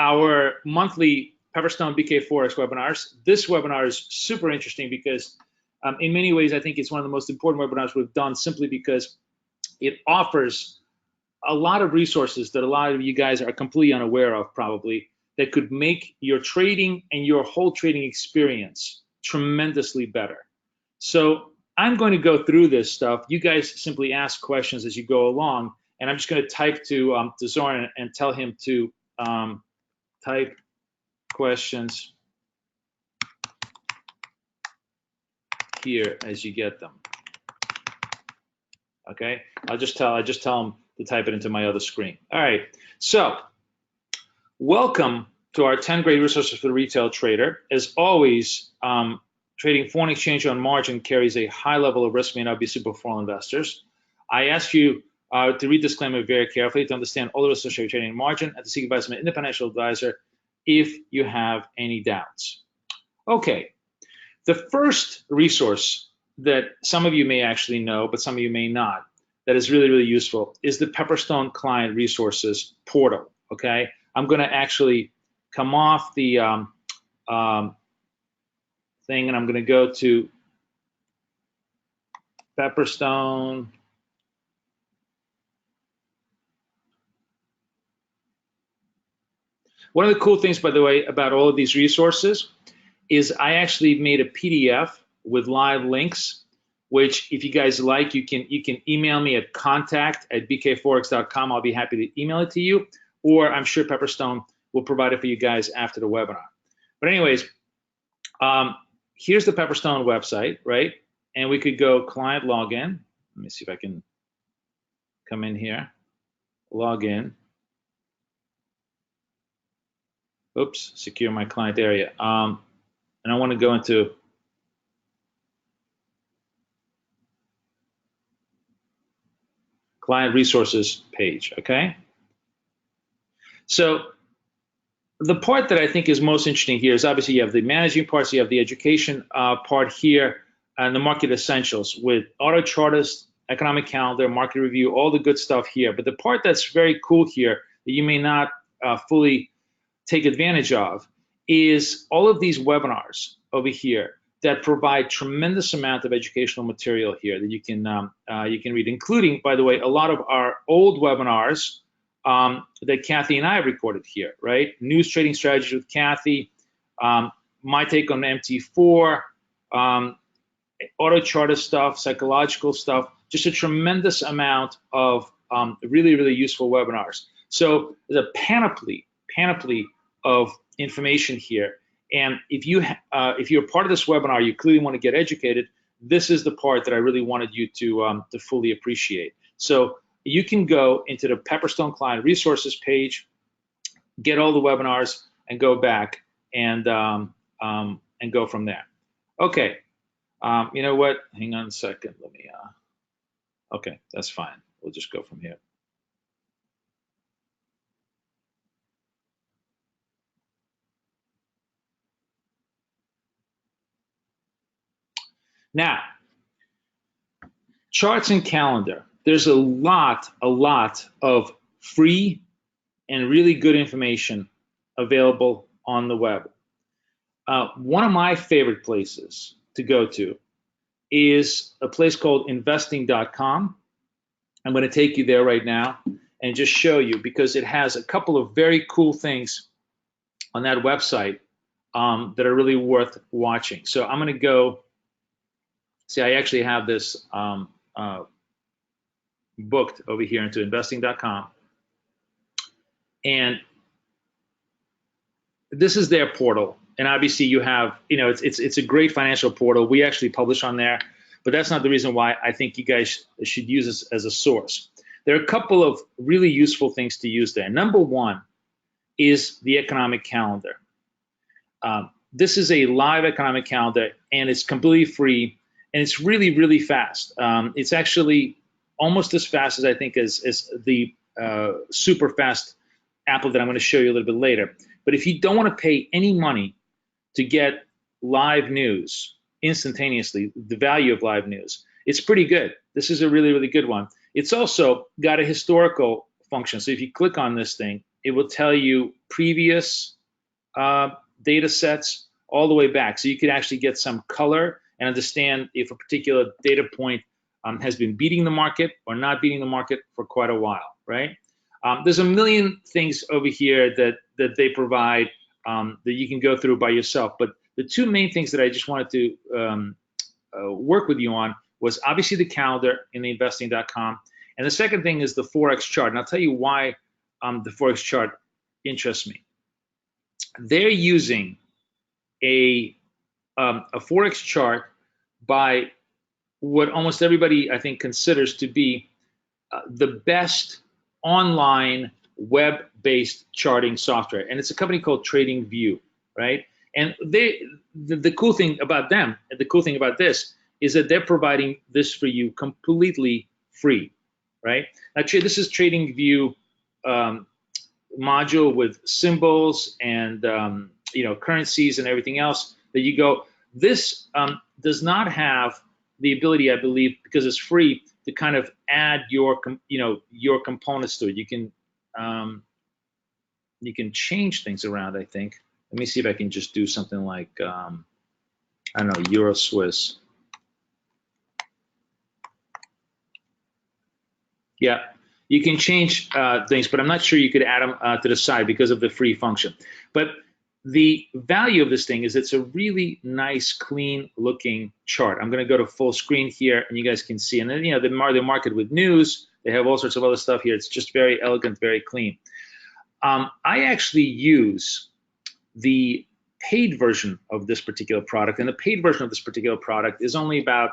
our monthly Pepperstone BK Forex webinars. This webinar is super interesting because in many ways, I think it's one of the most important webinars we've done simply because it offers a lot of resources that a lot of you guys are completely unaware of probably that could make your trading and your whole trading experience tremendously better. So I'm going to go through this stuff. You guys simply ask questions as you go along, and I'm just going to type to Zoran and tell him to type questions here as you get them. Okay, I just tell him to type it into my other screen. All right, so welcome to our 10 great resources for the retail trader. As always, trading foreign exchange on margin carries a high level of risk, may not be suitable for all investors. I ask you to read this disclaimer very carefully to understand all the risks associated with trading on margin and to seek advice from an independent financial advisor if you have any doubts. Okay, the first resource that some of you may actually know, but some of you may not, that is really, really useful is the Pepperstone Client Resources portal, okay? I'm gonna actually come off the thing and I'm gonna go to Pepperstone. One of the cool things, by the way, about all of these resources is I actually made a PDF with live links, which if you guys like, you can email me at contact@bkforex.com. I'll be happy to email it to you, or I'm sure Pepperstone will provide it for you guys after the webinar. But anyways, here's the Pepperstone website, right? And we could go client login. Let me see if I can come in here, log in. Oops, secure my client area. And I want to go into client resources page, okay? So the part that I think is most interesting here is obviously you have the managing part, so you have the education part here, and the market essentials with auto chartist, economic calendar, market review, all the good stuff here. But the part that's very cool here that you may not fully take advantage of is all of these webinars over here that provide tremendous amount of educational material here that you can read, including, by the way, a lot of our old webinars that Kathy and I have recorded here, right? News trading strategies with Kathy, my take on MT4, auto charter stuff, psychological stuff, just a tremendous amount of really, really useful webinars. So the panoply of information here. And if you're part of this webinar, you clearly want to get educated, this is the part that I really wanted you to fully appreciate. So you can go into the Pepperstone Client Resources page, get all the webinars, and go back and go from there. Okay, you know what? Hang on a second. Let me. Okay, that's fine. We'll just go from here. Now, charts and calendar. There's a lot of free and really good information available on the web. One of my favorite places to go to is a place called investing.com. I'm going to take you there right now and just show you because it has a couple of very cool things on that website that are really worth watching. So I'm going to go. See, I actually have this booked over here into investing.com. And this is their portal. And obviously you have, it's a great financial portal. We actually publish on there, but that's not the reason why I think you guys should use this as a source. There are a couple of really useful things to use there. Number one is the economic calendar. This is a live economic calendar and it's completely free. And it's really, really fast. It's actually almost as fast as I think as the super fast Apple that I'm going to show you a little bit later. But if you don't want to pay any money to get live news instantaneously, the value of live news, it's pretty good. This is a really, really good one. It's also got a historical function. So if you click on this thing, it will tell you previous data sets all the way back. So you could actually get some color and understand if a particular data point has been beating the market or not beating the market for quite a while, right? There's a million things over here that they provide that you can go through by yourself. But the two main things that I just wanted to work with you on was obviously the calendar in the investing.com. And the second thing is the Forex chart. And I'll tell you why the Forex chart interests me. They're using a Forex chart by what almost everybody, I think, considers to be the best online web-based charting software. And it's a company called TradingView, right? And the cool thing about them, and the cool thing about this, is that they're providing this for you completely free, right? Now, this is TradingView module with symbols and currencies and everything else that you go. This does not have the ability, I believe, because it's free, to kind of add your components to it. You can change things around, I think. Let me see if I can just do something like I don't know, Euro Swiss. Yeah, you can change things, but I'm not sure you could add them to the side because of the free function. But the value of this thing is it's a really nice, clean-looking chart. I'm going to go to full screen here, and you guys can see. And then, they market with news. They have all sorts of other stuff here. It's just very elegant, very clean. I actually use the paid version of this particular product, and the paid version of this particular product is only about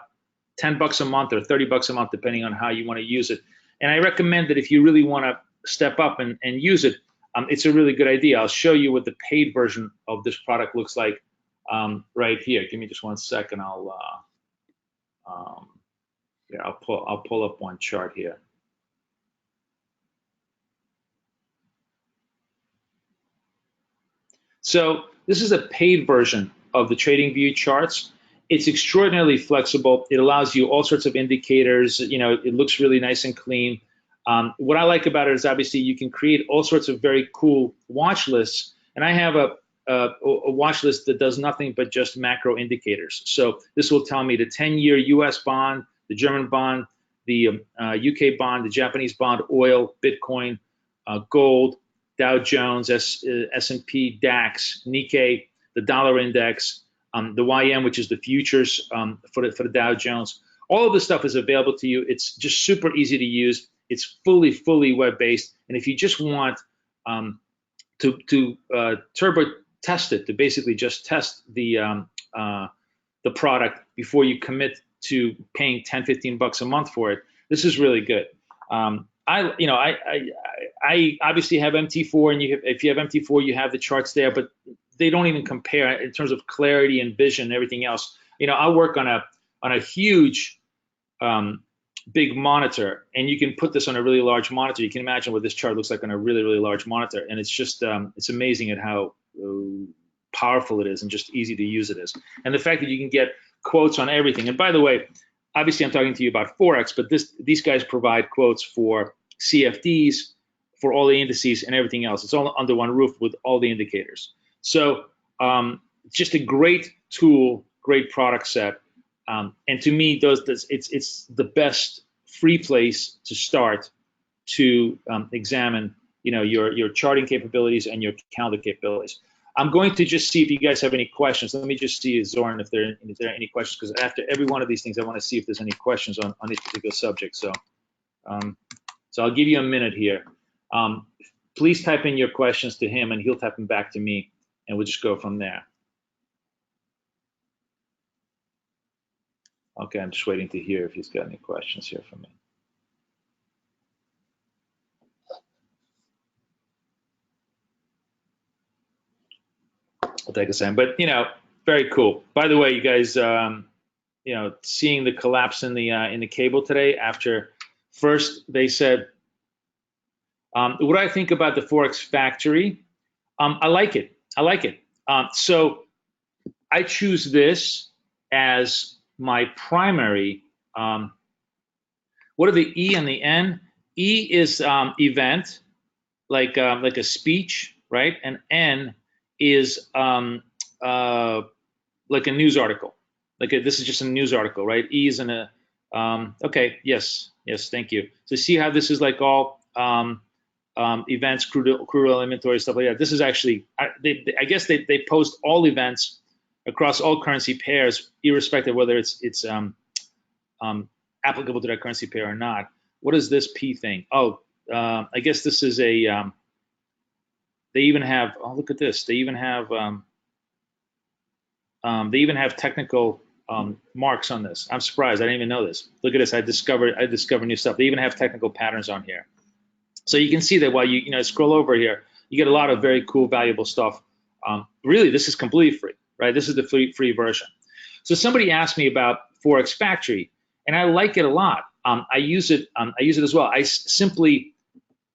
$10 a month or $30 a month, depending on how you want to use it. And I recommend that if you really want to step up and use it, it's a really good idea. I'll show you what the paid version of this product looks like right here. Give me just 1 second. I'll pull up one chart here. So this is a paid version of the TradingView Charts. It's extraordinarily flexible. It allows you all sorts of indicators. It looks really nice and clean. What I like about it is obviously you can create all sorts of very cool watch lists. And I have a watch list that does nothing but just macro indicators. So this will tell me the 10-year US bond, the German bond, the UK bond, the Japanese bond, oil, Bitcoin, gold, Dow Jones, S&P, DAX, Nikkei, the dollar index, the YM, which is the futures for the Dow Jones. All of this stuff is available to you. It's just super easy to use. It's fully web-based. And if you just want to turbo test it, to basically just test the product before you commit to paying $10-15 a month for it, this is really good. I obviously have MT4, and if you have MT4, you have the charts there, but they don't even compare in terms of clarity and vision and everything else. I work on a huge big monitor, and you can put this on a really large monitor. You can imagine what this chart looks like on a really large monitor, and it's just it's amazing at how powerful it is and just easy to use it is. And the fact that you can get quotes on everything. And by the way, obviously I'm talking to you about Forex, but these guys provide quotes for CFDs, for all the indices and everything else. It's all under one roof with all the indicators. So just a great tool, great product set. And to me, it's the best free place to start to examine, your charting capabilities and your calendar capabilities. I'm going to just see if you guys have any questions. Let me just see, Zoran, if there are any questions, because after every one of these things, I want to see if there's any questions on this particular subject. So, so I'll give you a minute here. Please type in your questions to him, and he'll type them back to me, and we'll just go from there. Okay, I'm just waiting to hear if he's got any questions here for me. I'll take a second, but very cool. By the way, you guys, seeing the collapse in the cable today after first they said, what do I think about the Forex Factory? I like it. So I choose this as my primary. What are the E and the N? E is event, like a speech. right? And N is like a news article. This is just a news article, right? E is in a, okay, yes, thank you. So see how this is like all events, crude oil inventory, stuff like that. This is actually, I guess they post all events across all currency pairs, irrespective of whether it's applicable to that currency pair or not. What is this P thing? Oh, I guess this is a, they even have, oh, look at this. They even have technical marks on this. I'm surprised. I didn't even know this. Look at this. I discovered new stuff. They even have technical patterns on here. So you can see that while you scroll over here, you get a lot of very cool, valuable stuff. Really, this is completely free, right? This is the free version. So somebody asked me about Forex Factory, and I like it a lot. I use it as well. I simply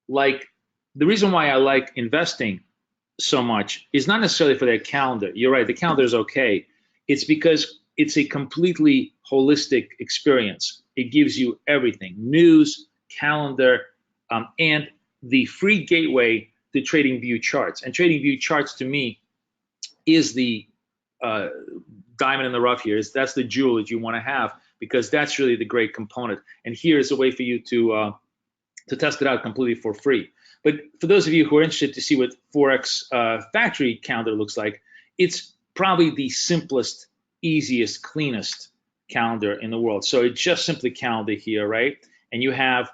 like, the reason why I like investing so much is not necessarily for their calendar. You're right, the calendar is okay. It's because it's a completely holistic experience. It gives you everything: news, calendar, and the free gateway to TradingView Charts. And TradingView Charts, to me, is the diamond in the rough here. That's the jewel that you want to have, because that's really the great component. And here's a way for you to test it out completely for free. But for those of you who are interested to see what Forex Factory calendar looks like, it's probably the simplest, easiest, cleanest calendar in the world. So it's just simply calendar here, right? And you have,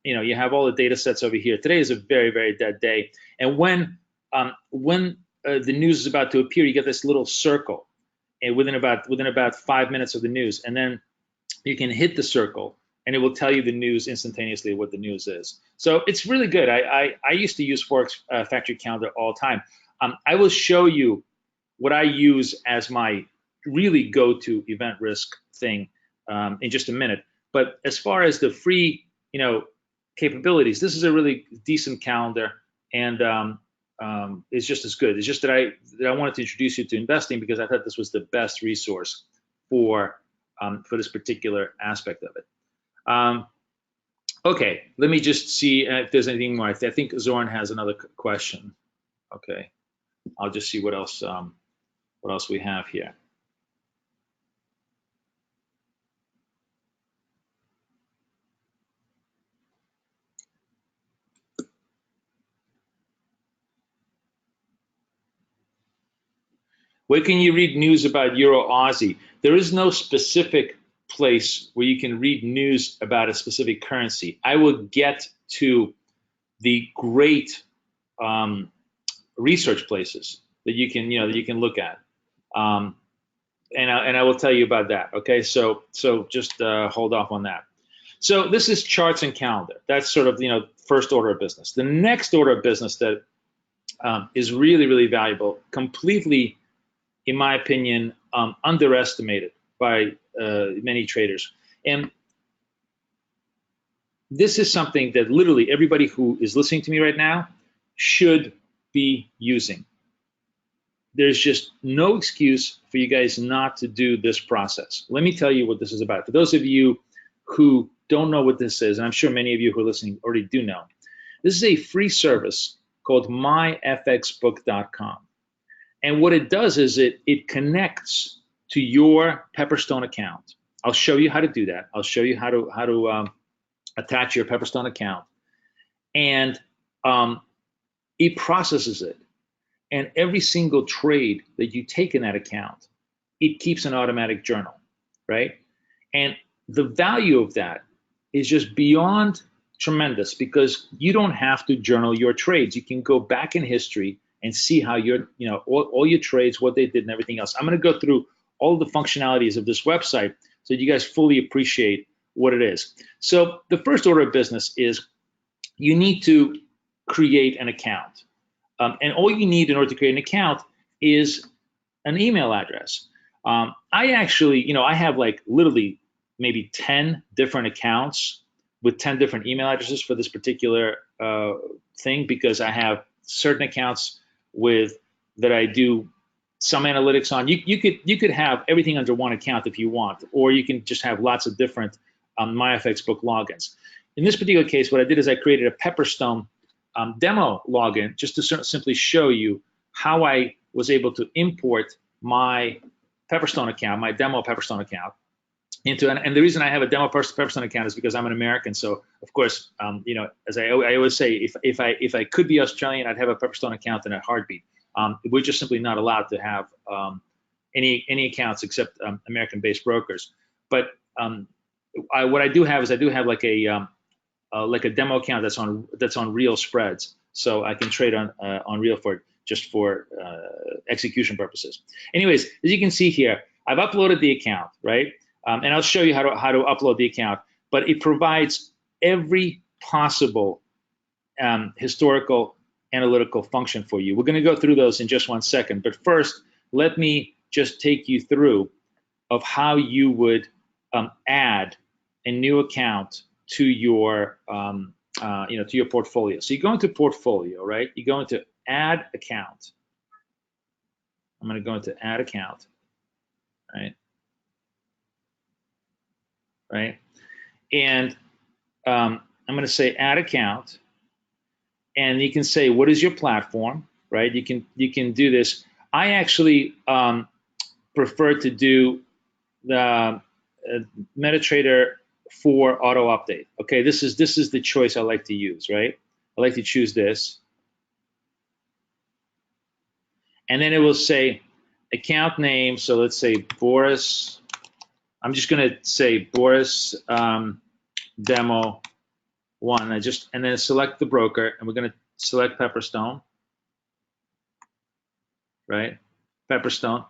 you have all the data sets over here. Today is a very, very dead day. And when the news is about to appear, you get this little circle, and within about 5 minutes of the news, and then you can hit the circle, and it will tell you the news instantaneously, what the news is. So it's really good. I used to use Forex Factory calendar all the time. I will show you what I use as my really go-to event risk thing in just a minute. But as far as the free, capabilities, this is a really decent calendar, and it's just as good. It's just that I wanted to introduce you to investing because I thought this was the best resource for this particular aspect of it. Okay, let me just see if there's anything more. I think Zoran has another question. Okay, I'll just see what else we have here. Where can you read news about Euro Aussie? There is no specific place where you can read news about a specific currency. I will get to the great research places that you can look at, and I will tell you about that. Okay, so just hold off on that. So this is charts and calendar. That's sort of first order of business. The next order of business that is really, really valuable, completely, in my opinion, underestimated by many traders. And this is something that literally everybody who is listening to me right now should be using. There's just no excuse for you guys not to do this process. Let me tell you what this is about. For those of you who don't know what this is, and I'm sure many of you who are listening already do know, this is a free service called MyFXbook.com. And what it does is it connects to your Pepperstone account. I'll show you how to do that. I'll show you how to attach your Pepperstone account, and it processes it. And every single trade that you take in that account, it keeps an automatic journal, right? And the value of that is just beyond tremendous, because you don't have to journal your trades. You can go back in history and see how all your trades, what they did, and everything else. I'm going to go through all the functionalities of this website so you guys fully appreciate what it is. So the first order of business is you need to create an account. And all you need in order to create an account is an email address. I actually, I have like literally maybe 10 different accounts with 10 different email addresses for this particular thing, because I have certain accounts that I do some analytics on. You could have everything under one account if you want, or you can just have lots of different MyFXbook logins. In this particular case, what I did is I created a Pepperstone demo login just to simply show you how I was able to import my Pepperstone account, my demo Pepperstone account, into, and the reason I have a demo Pepperstone account is because I'm an American. So of course, as I always say, if I could be Australian, I'd have a Pepperstone account in a heartbeat. We're just simply not allowed to have any accounts except American-based brokers. But what I do have is I do have like a demo account that's on real spreads, so I can trade on real just for execution purposes. Anyways, as you can see here, I've uploaded the account, right? And I'll show you how to upload the account. But it provides every possible historical analytical function for you. We're going to go through those in just one second. But first, let me just take you through of how you would add a new account to your to your portfolio. So you go into portfolio, right? You go into add account. I'm going to go into add account, right? Right, and I'm going to say add account, and you can say what is your platform, right? You can do this. I actually prefer to do the MetaTrader 4 auto update. Okay, this is the choice I like to use, right? I like to choose this, and then it will say account name. So let's say Boris. I'm just going to say Boris demo 1. And then select the broker, and we're going to select Pepperstone, right? Pepperstone.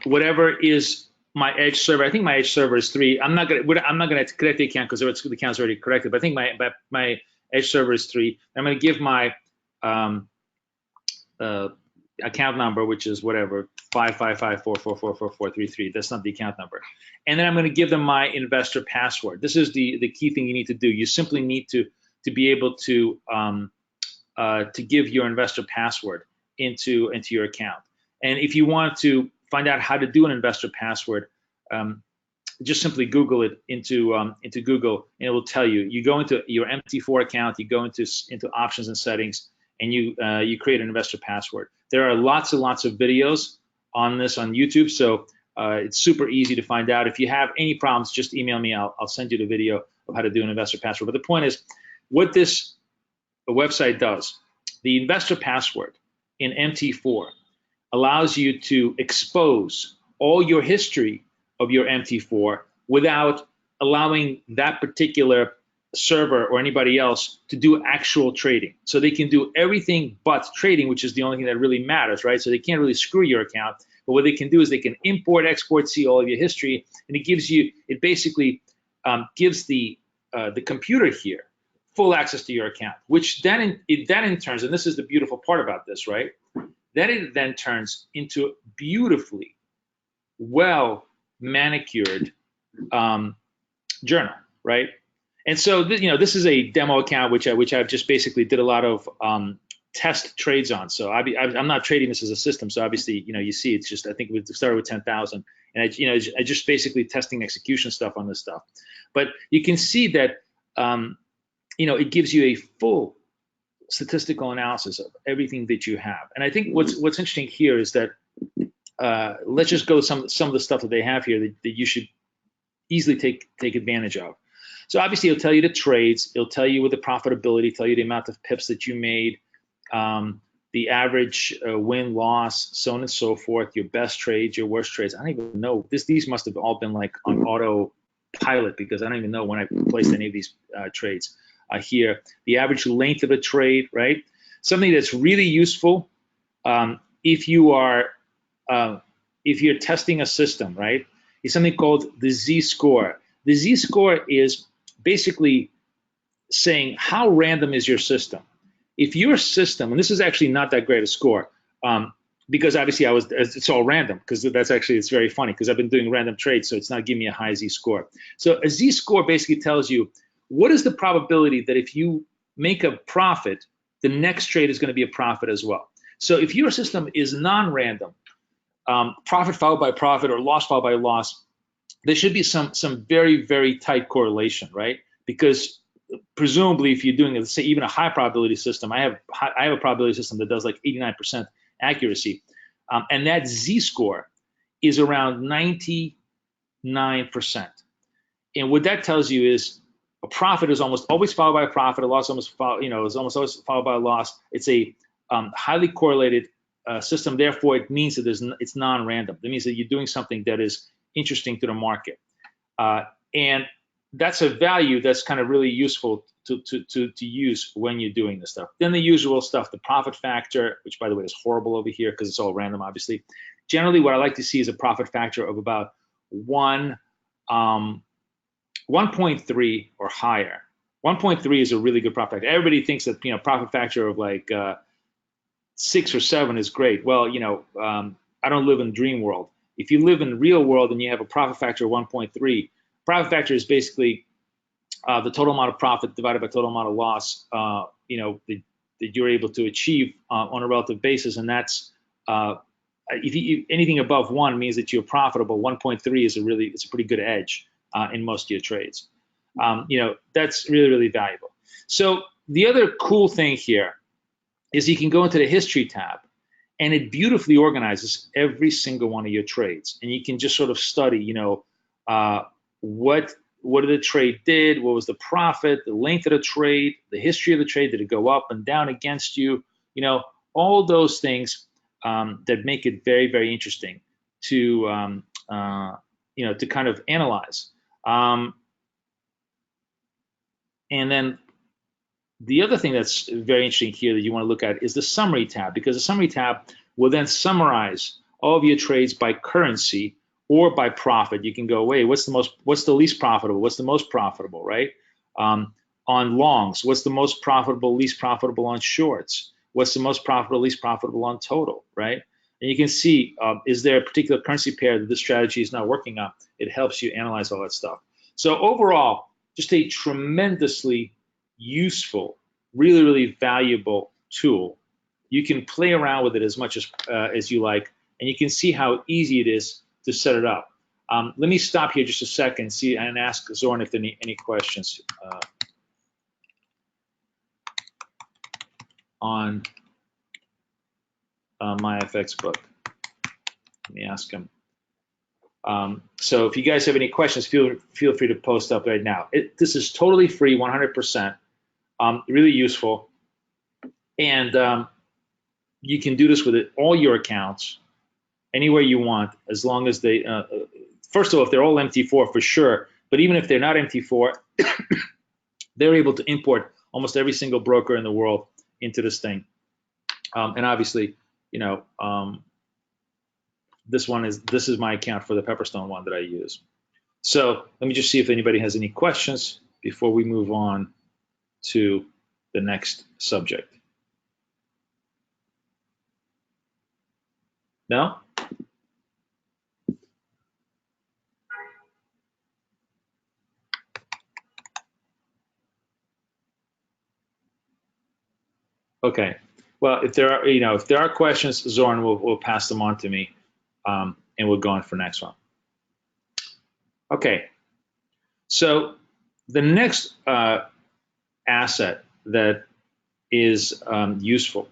Whatever is my edge server. I think my edge server is 3. I'm not going to correct the account because the account's already corrected. But I think my edge server is 3. I'm going to give my account number, which is whatever 555444433. That's not the account number. And then I'm going to give them my investor password. This is the key thing you need to do. You simply need to be able to give your investor password into your account. And if you want to find out how to do an investor password, just simply Google it into Google, and it will tell you. You go into your MT4 account, you go into options and settings, and you create an investor password. There are lots and lots of videos on this on YouTube, so it's super easy to find out. If you have any problems, just email me. I'll send you the video of how to do an investor password. But the point is, what this website does, the investor password in MT4 allows you to expose all your history of your MT4 without allowing that particular server or anybody else to do actual trading. So they can do everything but trading, which is the only thing that really matters, right? So they can't really screw your account. But what they can do is they can import, export, see all of your history, and it basically gives the computer here full access to your account, which then in turns, and this is the beautiful part about this, right? Then it then turns into beautifully well manicured journal, right? And so this is a demo account which I've just basically did a lot of test trades on. So I'm not trading this as a system. So obviously you see it's just, I think we started with 10,000, and I just basically testing execution stuff on this stuff. But you can see that it gives you a full statistical analysis of everything that you have. And I think what's interesting here is that let's just go some of the stuff that they have here that you should easily take advantage of. So obviously it'll tell you the trades, it'll tell you with the profitability, tell you the amount of pips that you made, the average win loss, so on and so forth, your best trades, your worst trades. I don't even know, these must have all been like on autopilot because I don't even know when I placed any of these trades here. The average length of a trade, right? Something that's really useful if you're testing a system, right? Is something called the Z-score. The Z-score is basically saying how random is your system. If your system, and this is actually not that great a score, because obviously it's all random, because it's very funny because I've been doing random trades, so it's not giving me a high Z-score. So a Z-score basically tells you what is the probability that if you make a profit, the next trade is going to be a profit as well. So if your system is non-random, profit followed by profit or loss followed by loss, there should be some very, very tight correlation, right? Because presumably, if you're doing, let's say, even a high probability system, I have a probability system that does like 89% accuracy, and that z-score is around 99%. And what that tells you is a profit is almost always followed by a profit. A loss is almost always followed by a loss. It's a highly correlated system. Therefore, it means that it's non-random. That means that you're doing something that is interesting to the market, and that's a value that's kind of really useful to use when you're doing this stuff. Then the usual stuff, the profit factor, which by the way is horrible over here because it's all random, obviously. Generally, what I like to see is a profit factor of about 1.3 or higher. 1.3 is a really good profit factor. Everybody thinks that profit factor of like 6 or 7 is great. Well, I don't live in dream world. If you live in the real world and you have a profit factor of 1.3, profit factor is basically the total amount of profit divided by total amount of loss, that you're able to achieve on a relative basis, and that's anything above 1 means that you're profitable. 1.3 is it's a pretty good edge in most of your trades. That's really, really valuable. So the other cool thing here is you can go into the history tab, and it beautifully organizes every single one of your trades, and you can just sort of study, what the trade did, what was the profit, the length of the trade, the history of the trade, did it go up and down against you, all those things that make it very, very interesting to to kind of analyze. And then the other thing that's very interesting here that you want to look at is the summary tab, because the summary tab will then summarize all of your trades by currency or by profit. You can go, wait, what's the least profitable? What's the most profitable, right? On longs, what's the most profitable, least profitable on shorts? What's the most profitable, least profitable on total, right? And you can see, is there a particular currency pair that this strategy is not working on? It helps you analyze all that stuff. So overall, just a tremendously useful, really, really valuable tool. You can play around with it as much as you like, and you can see how easy it is to set it up. Let me stop here just a second, and ask Zorn if there are any questions on MyFXbook. Let me ask him. So if you guys have any questions, feel free to post up right now. This is totally free, 100%, really useful, and you can do this with all your accounts, anywhere you want, as long as they, first of all, if they're all MT4 for sure, but even if they're not MT4, they're able to import almost every single broker in the world into this thing. And obviously, this is my account for the Pepperstone one that I use. So let me just see if anybody has any questions before we move on to the next subject. No? Okay. Well, if there are questions, Zorn will pass them on to me, and we'll go on for the next one. Okay. So the next asset that is useful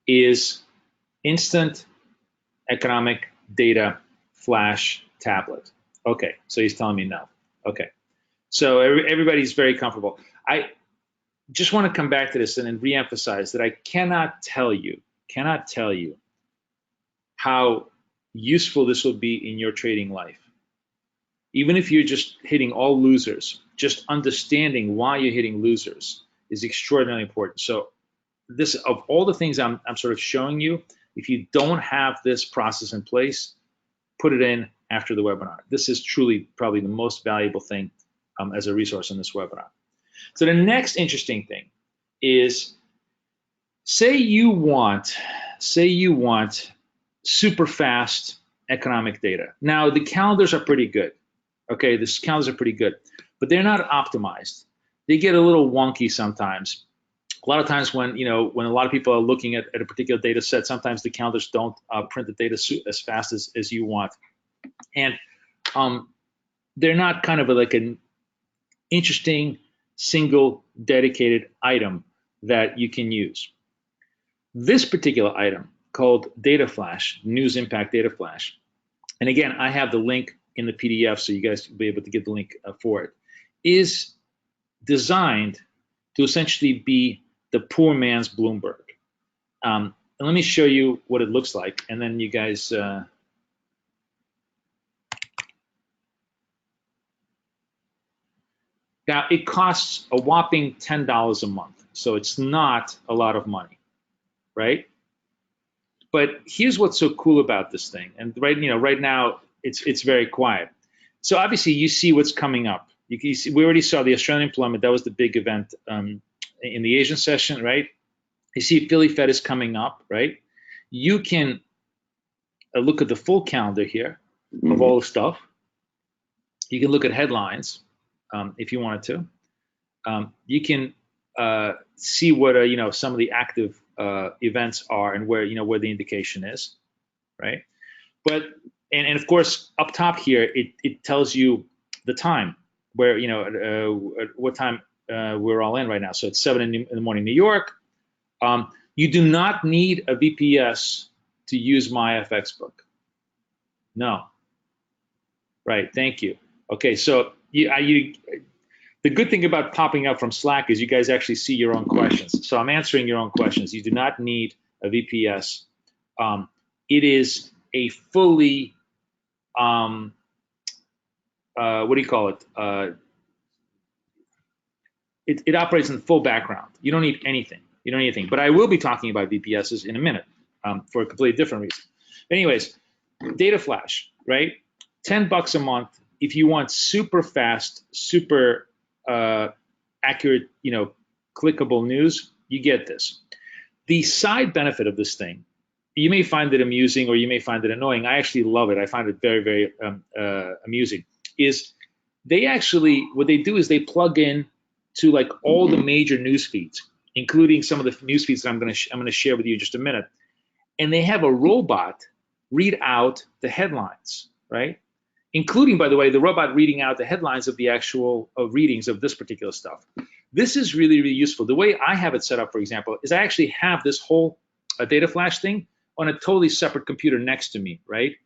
is instant economic data flash tablet. Okay. So he's telling me no. Okay. So everybody's very comfortable. I just want to come back to this and reemphasize that I cannot tell you how useful this will be in your trading life. Even if you're just hitting all losers, just understanding why you're hitting losers is extraordinarily important. So this, of all the things I'm sort of showing you, if you don't have this process in place, put it in after the webinar. This is truly probably the most valuable thing as a resource in this webinar. So the next interesting thing is, say you want super fast economic data. Now the calendars are pretty good. Okay, the calendars are pretty good, but they're not optimized. They get a little wonky sometimes. A lot of times when a lot of people are looking at a particular data set, sometimes the calendars don't print the data as fast as you want, and they're not kind of like an interesting, single dedicated item that you can use. This particular item called Data Flash, News Impact Data Flash, and again, I have the link in the PDF, so you guys will be able to get the link for it, is designed to essentially be the poor man's Bloomberg. And let me show you what it looks like, and then you guys. Now, it costs a whopping $10 a month, so it's not a lot of money, right? But here's what's so cool about this thing, and right now it's very quiet. So obviously you see what's coming up. You see, we already saw the Australian employment. That was the big event in the Asian session, right? You see Philly Fed is coming up, right? You can look at the full calendar here of all the stuff. You can look at headlines if you wanted to. You can see what some of the active events are and where where the indication is, right? But and of course up top here it tells you the time where what time we're all in right now. So it's 7 in the morning, New York. You do not need a VPS to use MyFXbook. No. Right. Thank you. Okay. So the good thing about popping up from Slack is you guys actually see your own questions. So I'm answering your own questions. You do not need a VPS. It is a fully, what do you call it? It operates in full background. You don't need anything. You don't need anything. But I will be talking about VPSs in a minute for a completely different reason. Anyways, Data Flash, right? $10 a month. If you want super fast, super accurate, clickable news, you get this. The side benefit of this thing, you may find it amusing or you may find it annoying. I actually love it. I find it very, very amusing. Is what they do is they plug in to like all the major news feeds, including some of the news feeds that I'm going to share with you in just a minute, and they have a robot read out the headlines, right? Including, by the way, the robot reading out the headlines of the actual readings of this particular stuff. This is really, really useful. The way I have it set up, for example, is I actually have this whole Data Flash thing on a totally separate computer next to me, right?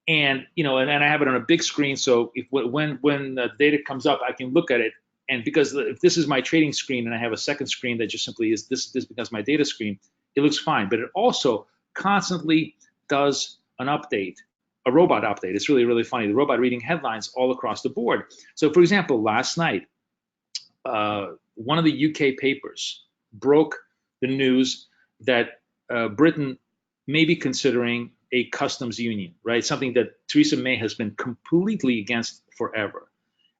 And and I have it on a big screen, so when the data comes up, I can look at it. And because if this is my trading screen and I have a second screen that just simply is this becomes my data screen, it looks fine. But it also constantly does an update. A robot update. It's really, really funny. The robot reading headlines all across the board. So, for example, last night, one of the UK papers broke the news that Britain may be considering a customs union, right? Something that Theresa May has been completely against forever.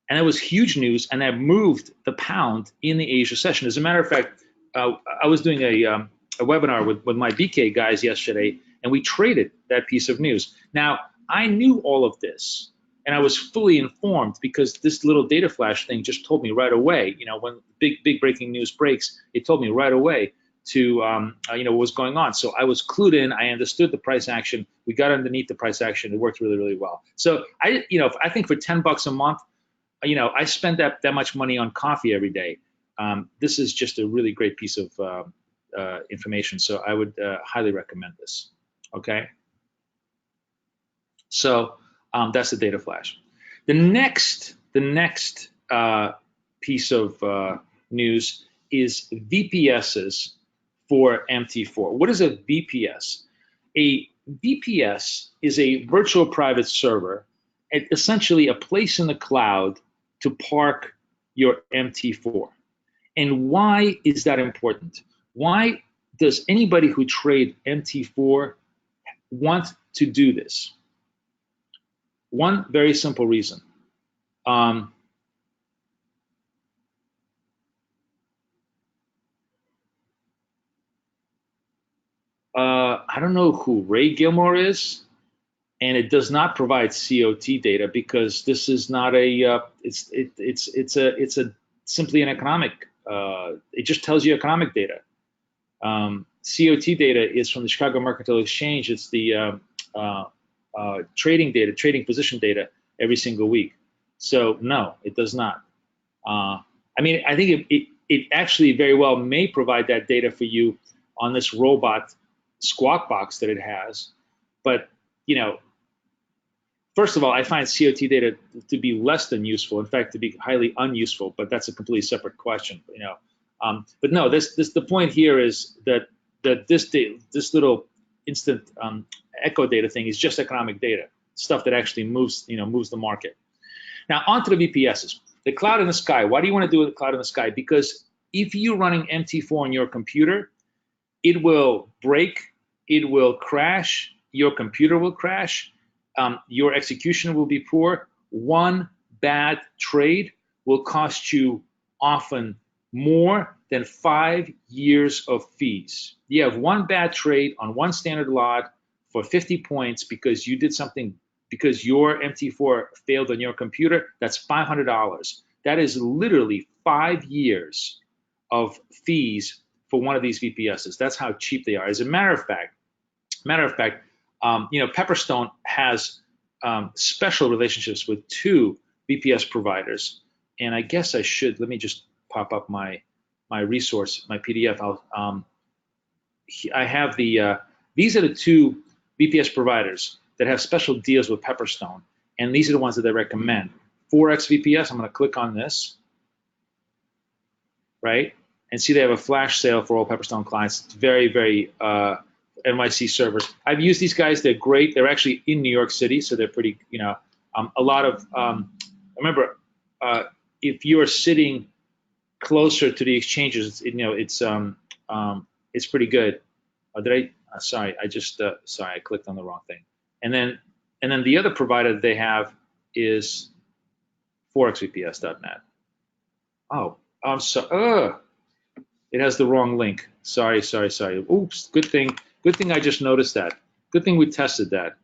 And that was huge news, and that moved the pound in the Asia session. As a matter of fact, I was doing a webinar with my BK guys yesterday, and we traded that piece of news. Now, I knew all of this, and I was fully informed because this little Data Flash thing just told me right away. When big breaking news breaks, it told me right away to what was going on. So I was clued in. I understood the price action. We got underneath the price action. It worked really, really well. So I think for $10 a month, I spend that much money on coffee every day. This is just a really great piece of information. So I would highly recommend this. Okay. So that's the Data Flash. The next piece of news is VPSs for MT4. What is a VPS? A VPS is a virtual private server, essentially a place in the cloud to park your MT4. And why is that important? Why does anybody who trade MT4 want to do this? One very simple reason. I don't know who Ray Gilmore is, and it does not provide COT data because this is not a. It's simply an economic. It just tells you economic data. COT data is from the Chicago Mercantile Exchange. It's the trading data, trading position data every single week. So no, it does not. I I mean, I think it actually very well may provide that data for you on this robot Squawk Box that it has. But, you know, first of all, I find COT data to be less than useful. In fact, to be highly unuseful. But that's a completely separate question. You know, but no, the point here is that this little instant echo data thing is just economic data, stuff that actually moves the market. Now onto the VPSs, the cloud in the sky. Why do you want to do the cloud in the sky? Because if you're running MT4 on your computer, it will break, it will crash, your computer will crash, your execution will be poor. One bad trade will cost you often more than 5 years of fees. You have one bad trade on one standard lot for 50 points because you did something, because your MT4 failed on your computer, that's $500. That is literally 5 years of fees for one of these VPSs. That's how cheap they are. As a matter of fact, you know, Pepperstone has special relationships with 2 VPS providers, and I guess I should, let me just pop up my resource, my PDF. I have these are the 2 VPS providers that have special deals with Pepperstone, and these are the ones that I recommend. Forex VPS, I'm going to click on this, right? And see they have a flash sale for all Pepperstone clients. It's very, very NYC servers. I've used these guys. They're great. They're actually in New York City, so they're pretty, you know, a lot of, remember, if you're sitting closer to the exchanges, you know, it's pretty good. Sorry, sorry, I clicked on the wrong thing. And then the other provider that they have is forexvps.net. Oh, I'm sorry. It has the wrong link. Sorry. Oops. Good thing I just noticed that. Good thing we tested that.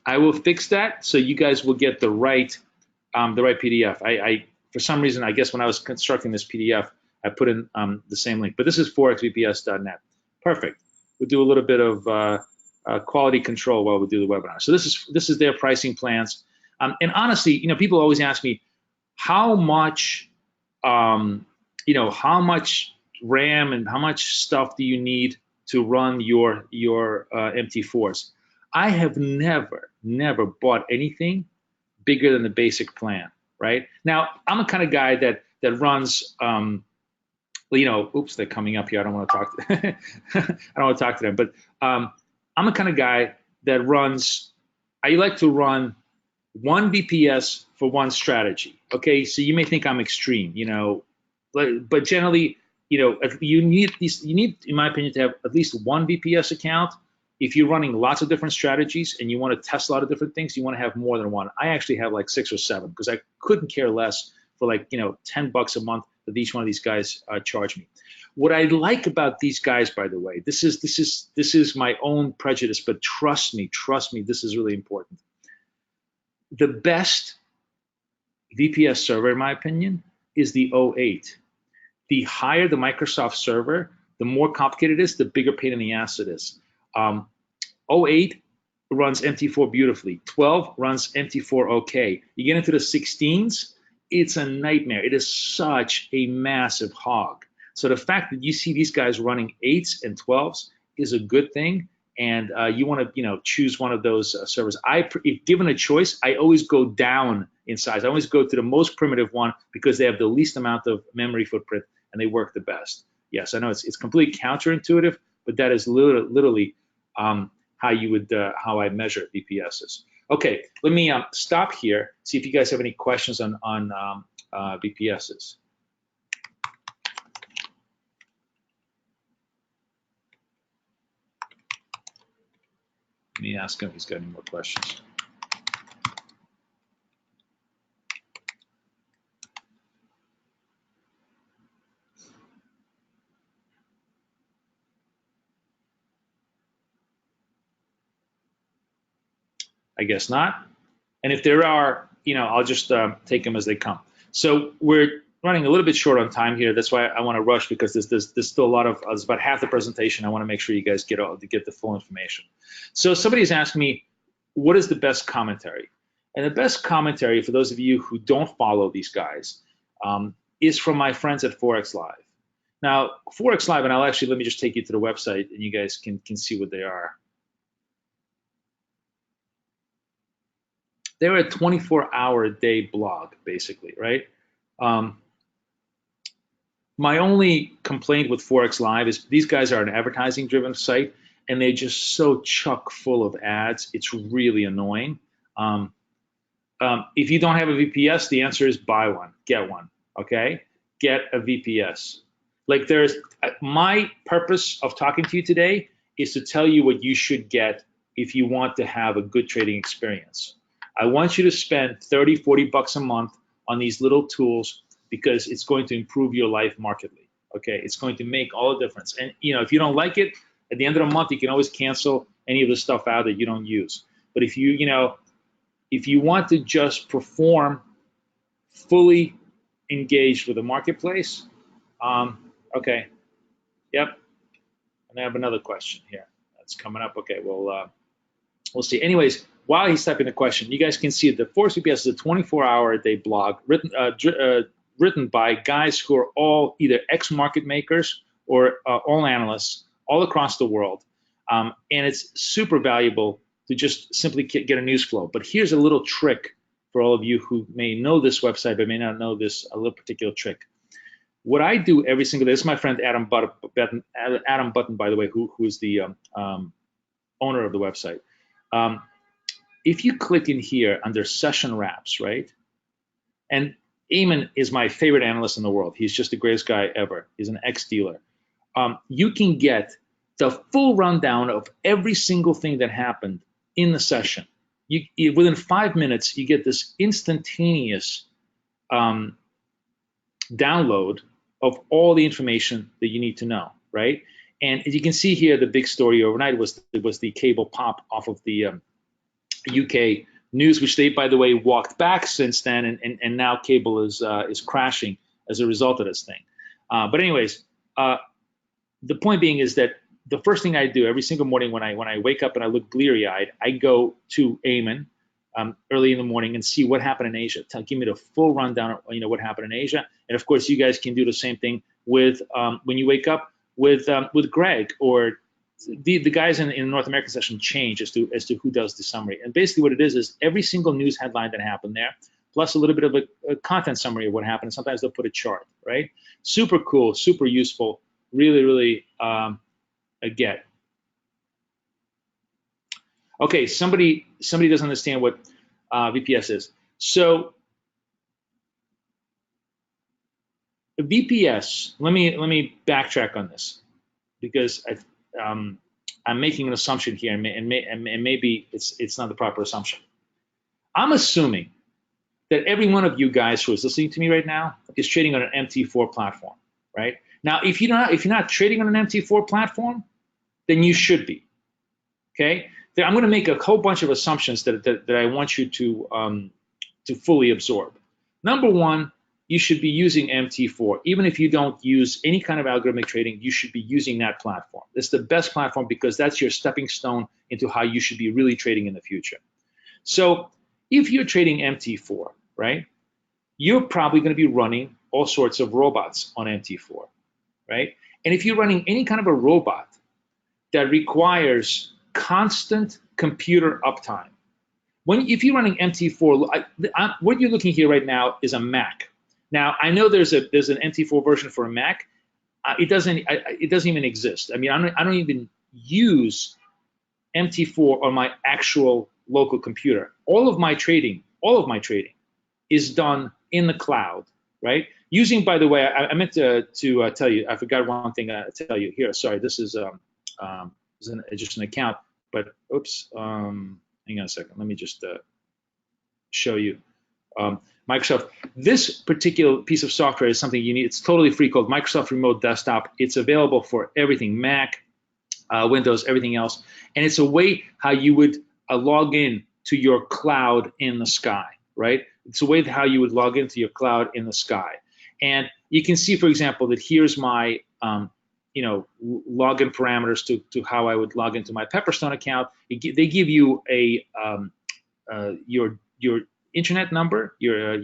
I will fix that so you guys will get the right PDF. I for some reason, I guess when I was constructing this PDF, I put in the same link. But this is forexvps.net. Perfect. We'll do a little bit of quality control while we do the webinar. So this is their pricing plans. And honestly, you know, people always ask me how much, you know, how much RAM and how much stuff do you need to run your MT4s? I have never bought anything bigger than the basic plan, right? Now, I'm a kind of guy that runs, you know, oops, they're coming up here. I don't want to talk to I don't want to talk to them, but I'm a kind of guy that runs, I like to run one VPS for one strategy. Okay, so you may think I'm extreme, you know, but generally, you know, you need, in my opinion, to have at least one VPS account. If you're running lots of different strategies and you want to test a lot of different things, you want to have more than one. I actually have like 6 or 7 because I couldn't care less for like, you know, $10 a month that each one of these guys charge me. What I like about these guys, by the way, this is my own prejudice, but trust me, this is really important. The best VPS server, in my opinion, is the 08. The higher the Microsoft server, the more complicated it is, the bigger pain in the ass it is. 08 runs MT4 beautifully. 12 runs MT4 okay. You get into the 16s, it's a nightmare. It is such a massive hog. So the fact that you see these guys running 8s and 12s is a good thing. And you want to, you know, choose one of those servers. If given a choice, I always go down in size. I always go to the most primitive one because they have the least amount of memory footprint and they work the best. Yes, I know it's completely counterintuitive, but that is literally how you would how I measure VPSs. Okay, let me stop here. See if you guys have any questions on VPSs. Let me ask him if he's got any more questions. I guess not. And if there are, you know, I'll just take them as they come. So we're running a little bit short on time here. That's why I want to rush because there's still a lot of, it's about half the presentation. I want to make sure you guys get the full information. So somebody's asking me, what is the best commentary? And the best commentary for those of you who don't follow these guys is from my friends at Forex Live. Now, Forex Live, and let me just take you to the website and you guys can see what they are. They're a 24-hour-a-day blog, basically, right? My only complaint with Forex Live is these guys are an advertising-driven site, and they're just so chock full of ads. It's really annoying. If you don't have a VPS, the answer is buy one, get one, okay? Get a VPS. Like my purpose of talking to you today is to tell you what you should get if you want to have a good trading experience. I want you to spend 30, 40 bucks a month on these little tools because it's going to improve your life markedly, okay? It's going to make all the difference. And if you don't like it, at the end of the month, you can always cancel any of the stuff out that you don't use. But if you want to just perform fully engaged with the marketplace, okay, yep. And I have another question here that's coming up. Okay, well, we'll see. Anyways, while he's typing the question, you guys can see that Forex VPS is a 24-hour-a-day blog written by guys who are all either ex-market makers or all analysts all across the world. And it's super valuable to just simply get a news flow. But here's a little trick for all of you who may know this website but may not know a little particular trick. What I do every single day, this is my friend Adam Button, by the way, who is the owner of the website. If you click in here under session wraps, right? And Eamon is my favorite analyst in the world. He's just the greatest guy ever. He's an ex-dealer. You can get the full rundown of every single thing that happened in the session. Within 5 minutes, you get this instantaneous download of all the information that you need to know, right? And as you can see here, the big story overnight was the cable pop off of the UK news, which they, by the way, walked back since then, and now cable is crashing as a result of this thing. But anyways, the point being is that the first thing I do every single morning when I wake up and I look bleary-eyed, I go to Eamon early in the morning and see what happened in Asia. Give me the full rundown of what happened in Asia, and of course you guys can do the same thing with when you wake up with Greg or the guys in the North American session change as to who does the summary. And basically what it is every single news headline that happened there, plus a little bit of a content summary of what happened. And sometimes they'll put a chart, right? Super cool, super useful, really, really a get. Okay, somebody doesn't understand what VPS is. So VPS, let me backtrack on this because I'm making an assumption here, and maybe it's not the proper assumption. I'm assuming that every one of you guys who is listening to me right now is trading on an MT4 platform, right? Now, if you're not trading on an MT4 platform, then you should be. Okay, I'm going to make a whole bunch of assumptions that I want you to fully absorb. Number one, you should be using MT4. Even if you don't use any kind of algorithmic trading, you should be using that platform. It's the best platform because that's your stepping stone into how you should be really trading in the future. So if you're trading MT4, right, you're probably going to be running all sorts of robots on MT4, right? And if you're running any kind of a robot that requires constant computer uptime, if you're running MT4, what you're looking here right now is a Mac. Now I know there's an MT4 version for a Mac. It doesn't even exist. I mean, I don't even use MT4 on my actual local computer. All of my trading is done in the cloud, right? Using, by the way, I meant to tell you, I forgot one thing to tell you here. Sorry, this is just an account, but oops, hang on a second. Let me just show you. Microsoft, this particular piece of software is something you need. It's totally free, called Microsoft Remote Desktop. It's available for everything, Mac, Windows, everything else. And it's a way how you would log in to your cloud in the sky, right? It's a way how you would log into your cloud in the sky. And you can see, for example, that here's my login parameters to how I would log into my Pepperstone account. They give you your your internet number, your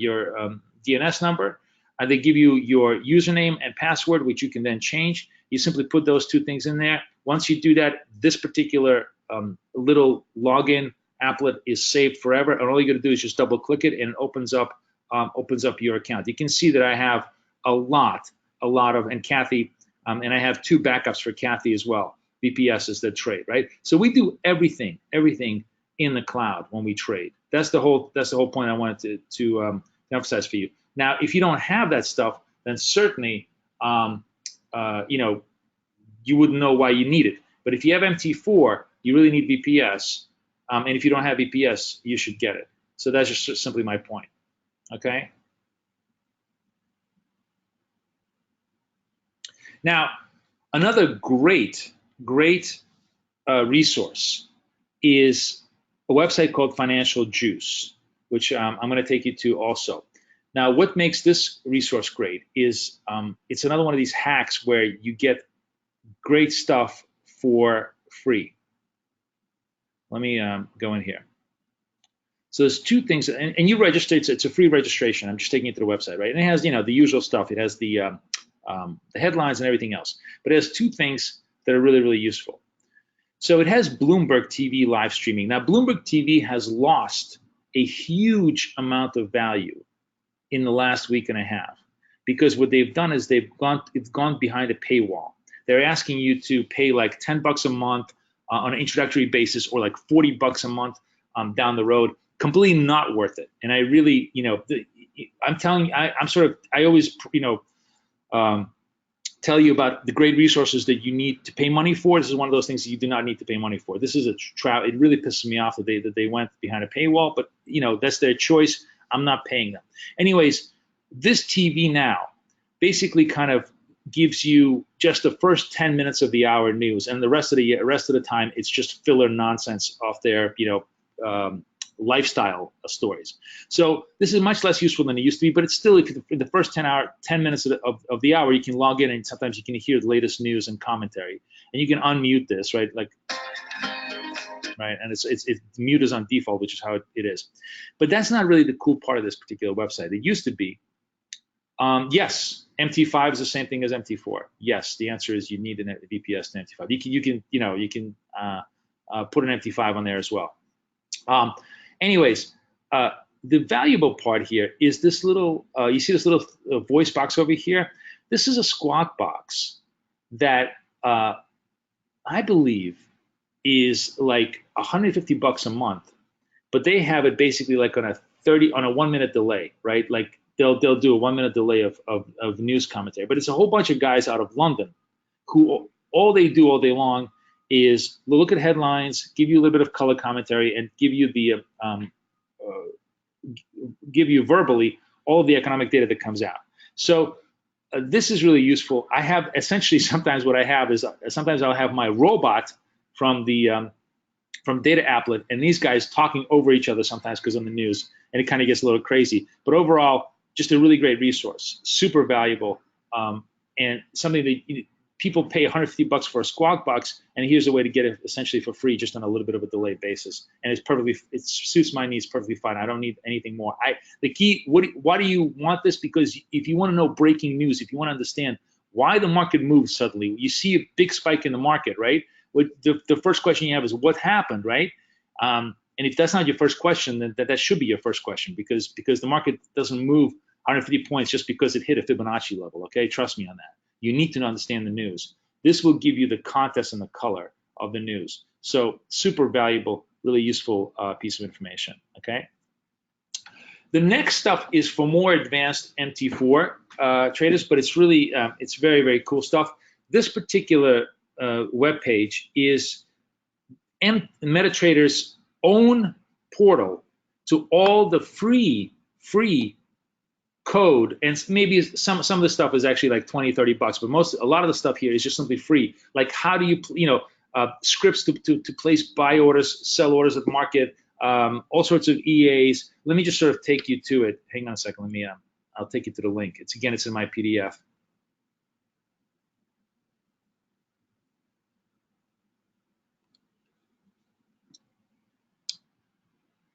DNS number, and they give you your username and password, which you can then change. You simply put those two things in there. Once you do that, this particular little login applet is saved forever, and all you got to do is just double click it, and it opens up your account. You can see that I have a lot of, and Kathy, and I have 2 backups for Kathy as well, VPSs that trade, right? So we do everything in the cloud when we trade. That's the whole point I wanted to emphasize for you. Now, if you don't have that stuff, then certainly, you wouldn't know why you need it. But if you have MT4, you really need VPS. And if you don't have VPS, you should get it. So that's just simply my point. Okay. Now, another great resource is a website called Financial Juice, which I'm going to take you to also. Now, what makes this resource great is it's another one of these hacks where you get great stuff for free. Let me go in here. So there's 2 things, and you register. It's a free registration. I'm just taking you to the website, right? And it has, the usual stuff. It has the headlines and everything else. But it has 2 things that are really useful. So it has Bloomberg TV live streaming. Now, Bloomberg TV has lost a huge amount of value in the last week and a half, because what they've done is it's gone behind a paywall. They're asking you to pay like $10 a month on an introductory basis, or like $40 a month down the road. Completely not worth it. And I really, I'm telling you, I always, tell you about the great resources that you need to pay money for. This is one of those things that you do not need to pay money for. This is a trap. It really pisses me off that they went behind a paywall, but that's their choice. I'm not paying them. Anyways, this TV Now basically kind of gives you just the first 10 minutes of the hour news, and the rest of the time it's just filler nonsense off their lifestyle stories. So this is much less useful than it used to be, but it's still, in the first 10 minutes of the hour, you can log in and sometimes you can hear the latest news and commentary, and you can unmute this, right? Right, and it's mute is on default, which is how it is. But that's not really the cool part of this particular website. It used to be. Yes, MT5 is the same thing as MT4. Yes, the answer is you need a VPS to MT5. You can put an MT5 on there as well. Anyways, the valuable part here is this little. You see this little voice box over here. This is a Squawk box that I believe is like $150 a month, but they have it basically like on a 1-minute delay, right? Like they'll do a 1-minute delay of news commentary, but it's a whole bunch of guys out of London who all they do all day long is look at headlines, give you a little bit of color commentary, and give you verbally all of the economic data that comes out. So this is really useful. I have essentially sometimes what I have is sometimes I'll have my robot from Data Applet and these guys talking over each other sometimes because on the news, and it kind of gets a little crazy. But overall, just a really great resource, super valuable, and something that people pay $150 for a Squawk box, and here's a way to get it essentially for free, just on a little bit of a delayed basis. And it suits my needs perfectly fine. I don't need anything more. The key, why do you want this? Because if you want to know breaking news, if you want to understand why the market moves suddenly, you see a big spike in the market, right? The first question you have is what happened, right? And if that's not your first question, then that should be your first question, because the market doesn't move 150 points just because it hit a Fibonacci level, okay? Trust me on that. You need to understand the news. This will give you the context and the color of the news. So super valuable, really useful piece of information, okay? The next stuff is for more advanced MT4 traders, but it's really, it's very, very cool stuff. This particular web page is MetaTrader's own portal to all the free code, and maybe some of the stuff is actually like $20-30, but a lot of the stuff here is just simply free. Like how do you scripts to place buy orders, sell orders at the market, all sorts of EAs. Let me just sort of take you to it. Hang on a second. Let me I'll take you to the link. It's in my PDF.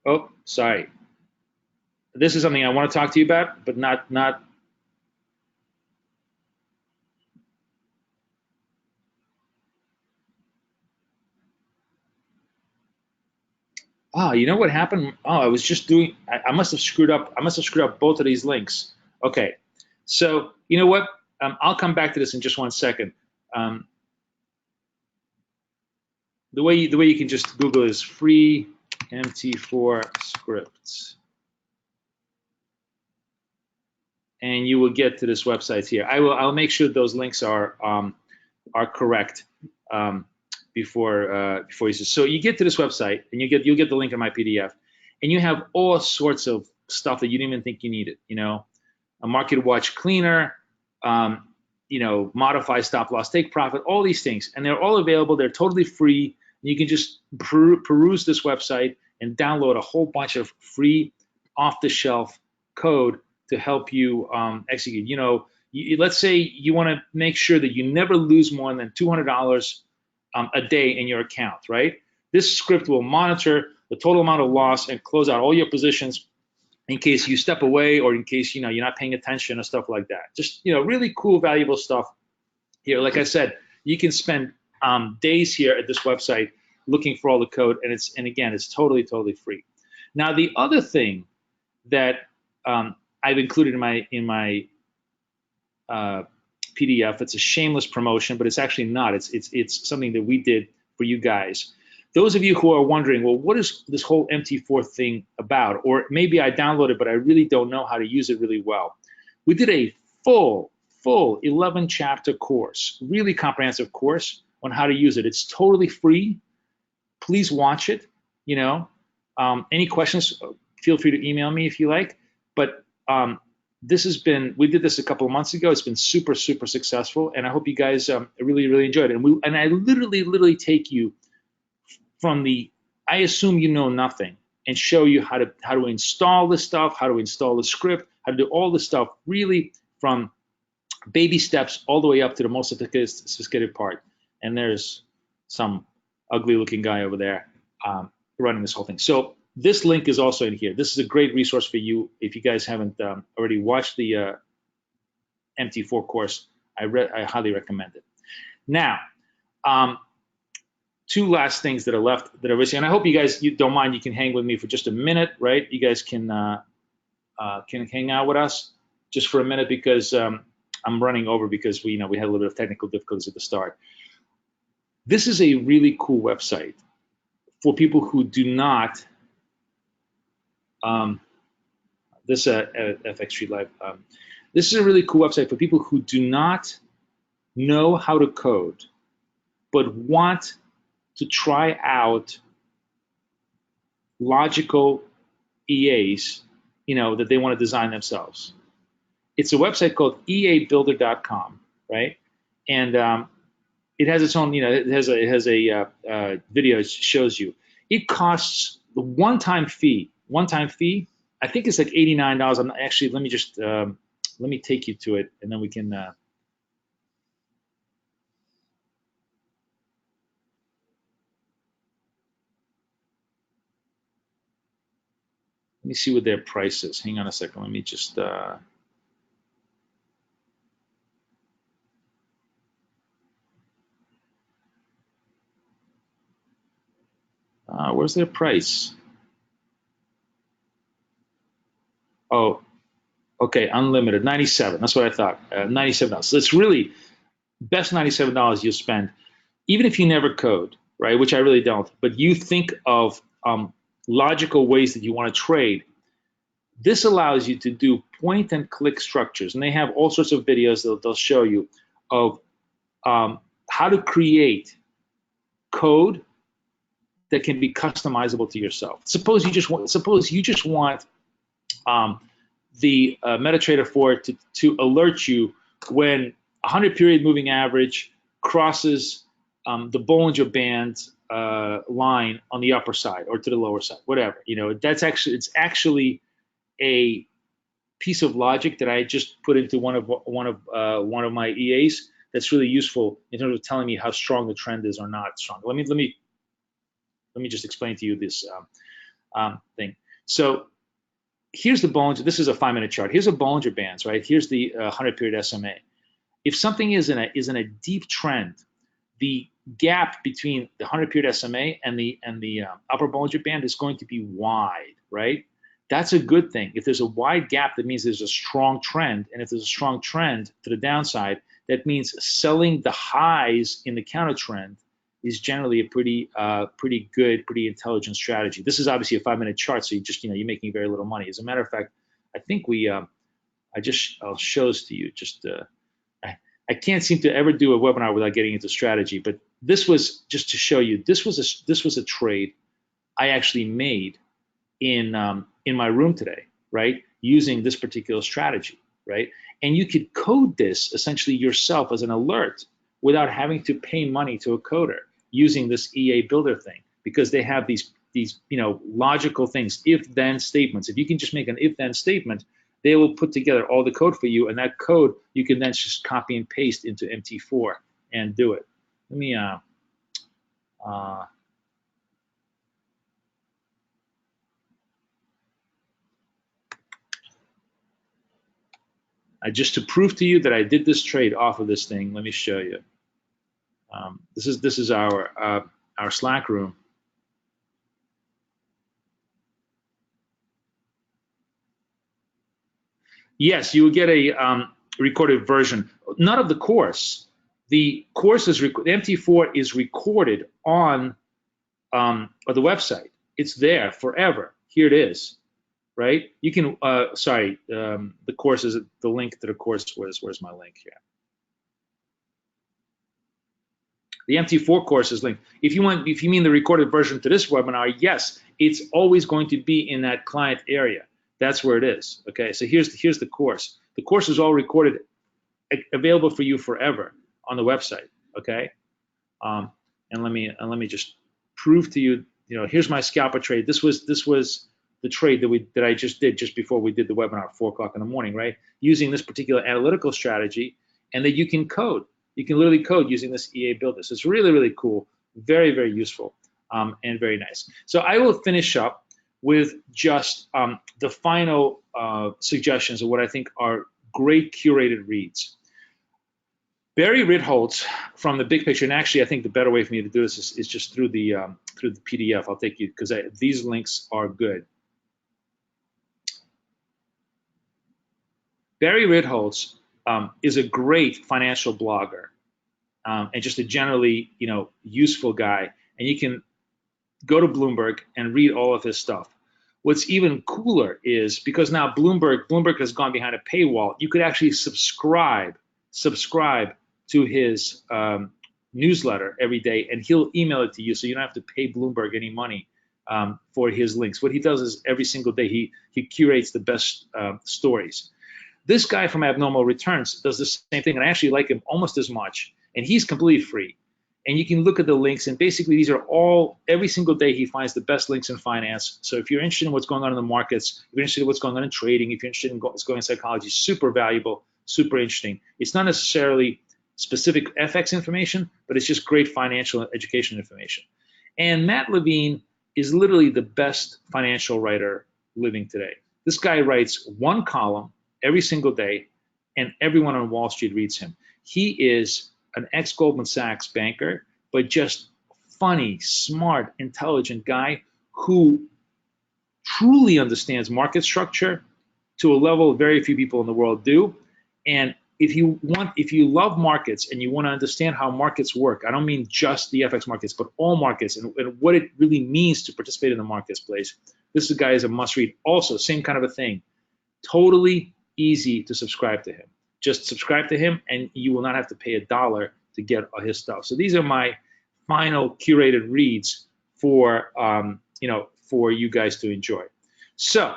Oh, sorry. This is something I want to talk to you about, but not. Oh, you know what happened? Oh, I was just doing. I must have screwed up. I must have screwed up both of these links. Okay, so you know what? I'll come back to this in just one second. Um, the way you can just Google is free MT4 scripts, and you will get to this website here. I'll make sure those links are correct before you. So you get to this website, and you'll get the link in my PDF, and you have all sorts of stuff that you didn't even think you needed. You know, a market watch cleaner, you know, modify stop loss take profit, all these things, and they're all available. They're totally free. You can just peruse this website and download a whole bunch of free off-the-shelf code to help you execute. You know, let's say you want to make sure that you never lose more than $200 a day in your account, right? This script will monitor the total amount of loss and close out all your positions in case you step away or in case, you know, you're not paying attention or stuff like that. Just, you know, really cool, valuable stuff here. Like I said, you can spend days here at this website looking for all the code, and again, it's totally free. Now, the other thing that I've included in my PDF, it's a shameless promotion, but it's actually not. It's something that we did for you guys. Those of you who are wondering, well, what is this whole MT4 thing about? Or maybe I downloaded, but I really don't know how to use it really well. We did a full 11 chapter course, really comprehensive course on how to use it. It's totally free. Please watch it. You know, any questions, feel free to email me if you like. But we did this a couple of months ago. It's been super successful, and I hope you guys really enjoyed it. And I literally take you from I assume you know nothing, and show you how to install this stuff, how to install the script, how to do all this stuff, really from baby steps all the way up to the most sophisticated part. And there's some ugly looking guy over there running this whole thing. So this link is also in here. This is a great resource for you if you guys haven't already watched the MT4 course. I highly recommend it. Now, two last things that are left that are missing, and I hope you guys don't mind. You can hang with me for just a minute, right? You guys can hang out with us just for a minute because I'm running over because we had a little bit of technical difficulties at the start. This is a really cool website for people who do not. This FX Street Live. This is a really cool website for people who do not know how to code, but want to try out logical EAs, that they want to design themselves. It's a website called eabuilder.com, right? And it has its own, it has a video. It shows you. It costs the one-time fee. I think it's like $89. I'm actually. Let me just let me take you to it, and then we can. Let me see what their price is. Hang on a second. Let me just. Where's their price? Oh, okay, unlimited, 97. That's what I thought. $97. So it's really best $97 you'll spend, even if you never code, right? Which I really don't. But you think of logical ways that you want to trade. This allows you to do point-and-click structures, and they have all sorts of videos that they'll show you of how to create code that can be customizable to yourself. Suppose you just want the MetaTrader 4 to alert you when 100 period moving average crosses the Bollinger Band line on the upper side or to the lower side, whatever. It's actually a piece of logic that I just put into one of my EAs that's really useful in terms of telling me how strong the trend is or not strong. Let me just explain to you this thing. So here's the Bollinger. This is a 5-minute chart. Here's a Bollinger Bands, right? Here's the 100-period SMA. If something is in a deep trend, the gap between the 100-period SMA and the upper Bollinger Band is going to be wide, right? That's a good thing. If there's a wide gap, that means there's a strong trend, and if there's a strong trend to the downside, that means selling the highs in the counter trend is generally a pretty good, pretty intelligent strategy. This is obviously a 5-minute chart, so you're making very little money. As a matter of fact, I think I'll show this to you. I can't seem to ever do a webinar without getting into strategy, but this was just to show you. This was a trade I actually made in my room today, right? Using this particular strategy, right? And you could code this essentially yourself as an alert without having to pay money to a coder using this EA builder thing, because they have these logical things, if-then statements. If you can just make an if-then statement, they will put together all the code for you, and that code you can then just copy and paste into MT4 and do it. Let me just to prove to you that I did this trade off of this thing, let me show you. This is our Slack room. Yes, you will get a recorded version, not of the course. The course is the MT4 is recorded on the website. It's there forever. Here it is, right? You can. The course is the link to the course. Where's my link here? The MT4 course is linked. If you mean the recorded version to this webinar, yes, it's always going to be in that client area. That's where it is. Okay, so here's the course. The course is all recorded, available for you forever on the website. Okay, and let me just prove to you. Here's my scalper trade. This was the trade that I just did just before we did the webinar at 4 o'clock in the morning, right? Using this particular analytical strategy, and that you can code. You can literally code using this EA builder. So it's really, really cool, very, very useful, and very nice. So I will finish up with just the final suggestions of what I think are great curated reads. Barry Ritholtz from the Big Picture, and actually I think the better way for me to do this is just through the PDF. I'll take you, because these links are good. Barry Ritholtz is a great financial blogger, and just a generally useful guy. And you can go to Bloomberg and read all of his stuff. What's even cooler is, because now Bloomberg has gone behind a paywall, you could actually subscribe to his newsletter every day, and he'll email it to you, so you don't have to pay Bloomberg any money for his links. What he does is every single day he curates the best stories. This guy from Abnormal Returns does the same thing, and I actually like him almost as much, and he's completely free. And you can look at the links, and basically these are all, every single day he finds the best links in finance. So if you're interested in what's going on in the markets, if you're interested in what's going on in trading, if you're interested in what's going on in psychology, super valuable, super interesting. It's not necessarily specific FX information, but it's just great financial and education information. And Matt Levine is literally the best financial writer living today. This guy writes one column every single day, and everyone on Wall Street reads him. He is an ex-Goldman Sachs banker, but just funny, smart, intelligent guy who truly understands market structure to a level very few people in the world do. And if you love markets and you want to understand how markets work, I don't mean just the FX markets, but all markets, and what it really means to participate in the marketplace, this guy is a must-read. Also, same kind of a thing. Totally easy to subscribe to him. Just subscribe to him, and you will not have to pay $1 to get his stuff. So these are my final curated reads for for you guys to enjoy. So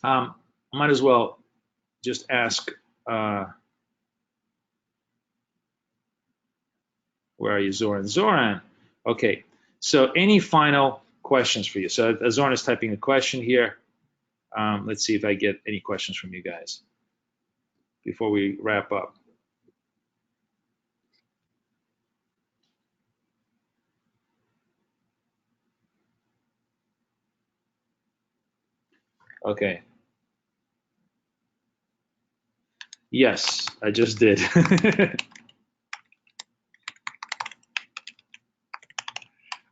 I might as well just ask. Where are you, Zoran? Zoran. Okay. So any final questions for you? So Zoran is typing a question here. Let's see if I get any questions from you guys before we wrap up. Okay. Yes, I just did.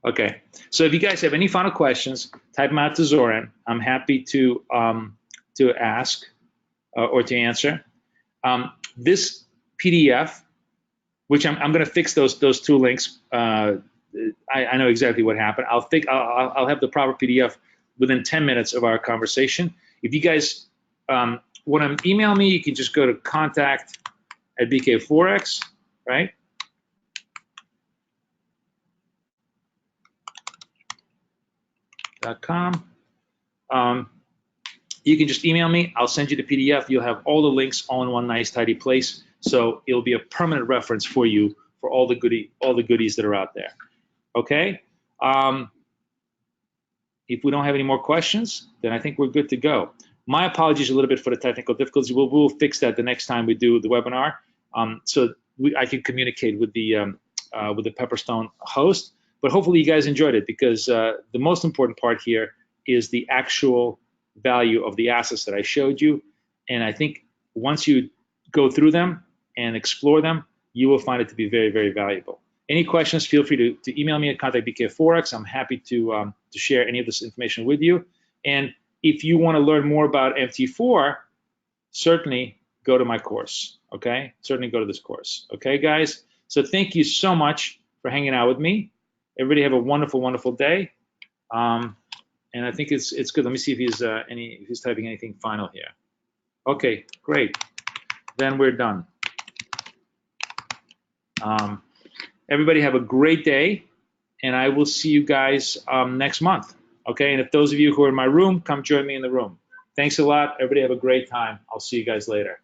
Okay. So if you guys have any final questions, type them out to Zoran. I'm happy to ask or to answer. This PDF, which I'm going to fix those two links. I know exactly what happened. I'll have the proper PDF within 10 minutes of our conversation. If you guys want to email me, you can just go to contact@bkforex, right? .com. You can just email me. I'll send you the PDF. You'll have all the links all in one nice, tidy place. So it'll be a permanent reference for you for all the goodies that are out there. Okay. If we don't have any more questions, then I think we're good to go. My apologies a little bit for the technical difficulties. We'll fix that the next time we do the webinar, so I can communicate with the Pepperstone host. But hopefully you guys enjoyed it, because the most important part here is the actual value of the assets that I showed you. And I think once you go through them and explore them, you will find it to be very, very valuable. Any questions, feel free to email me at contact@bkforex. I'm happy to share any of this information with you. And if you want to learn more about MT4, certainly go to my course, okay? Certainly go to this course, okay, guys? So thank you so much for hanging out with me. Everybody have a wonderful, wonderful day. And I think it's good. Let me see if he's typing anything final here. Okay, great. Then we're done. Everybody have a great day, and I will see you guys next month. Okay, and if those of you who are in my room, come join me in the room. Thanks a lot. Everybody have a great time. I'll see you guys later.